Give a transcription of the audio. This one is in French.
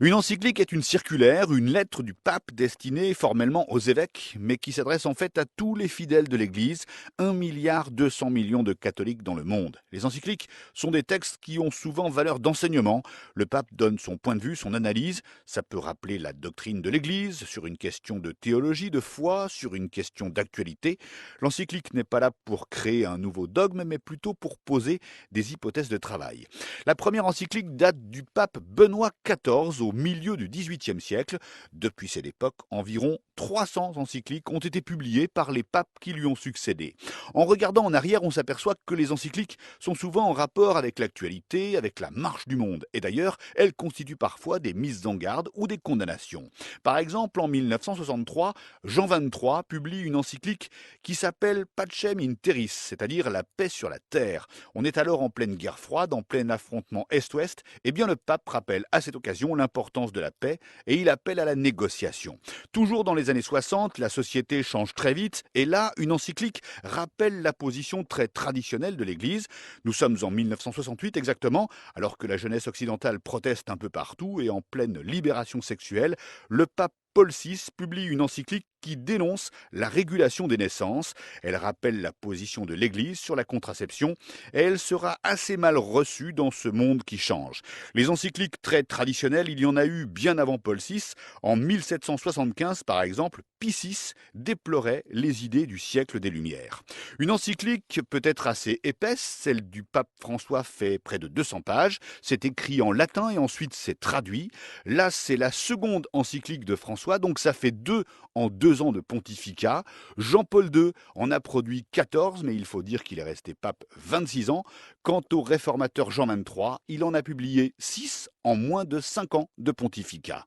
Une encyclique est une circulaire, une lettre du pape destinée formellement aux évêques, mais qui s'adresse en fait à tous les fidèles de l'Église, 1,2 milliard de catholiques dans le monde. Les encycliques sont des textes qui ont souvent valeur d'enseignement. Le pape donne son point de vue, son analyse. Ça peut rappeler la doctrine de l'Église sur une question de théologie, de foi, sur une question d'actualité. L'encyclique n'est pas là pour créer un nouveau dogme, mais plutôt pour poser des hypothèses de travail. La première encyclique date du pape Benoît XIV au milieu du XVIIIe siècle. Depuis cette époque, environ 300 encycliques ont été publiées par les papes qui lui ont succédé. En regardant en arrière, on s'aperçoit que les encycliques sont souvent en rapport avec l'actualité, avec la marche du monde. Et d'ailleurs, elles constituent parfois des mises en garde ou des condamnations. Par exemple, en 1963, Jean XXIII publie une encyclique qui s'appelle Pacem in Terris, c'est-à-dire la paix sur la terre. On est alors en pleine guerre froide, en plein affrontement Est-Ouest. Eh bien, le pape rappelle à cette occasion l'importance de la paix et il appelle à la négociation. Toujours dans les années 60, la société change très vite et là, une encyclique rappelle la position très traditionnelle de l'Église. Nous sommes en 1968 exactement, alors que la jeunesse occidentale proteste un peu partout et en pleine libération sexuelle, le pape Paul VI publie une encyclique qui dénonce la régulation des naissances. Elle rappelle la position de l'Église sur la contraception et elle sera assez mal reçue dans ce monde qui change. Les encycliques très traditionnelles, il y en a eu bien avant Paul VI. En 1775, par exemple, Pie VI déplorait les idées du siècle des Lumières. Une encyclique peut être assez épaisse, celle du pape François fait près de 200 pages. C'est écrit en latin et ensuite c'est traduit. Là, c'est la seconde encyclique de François, donc ça fait deux en 2 ans de pontificat. Jean-Paul II en a produit 14, mais il faut dire qu'il est resté pape 26 ans. Quant au réformateur Jean XXIII, il en a publié 6 en moins de 5 ans de pontificat.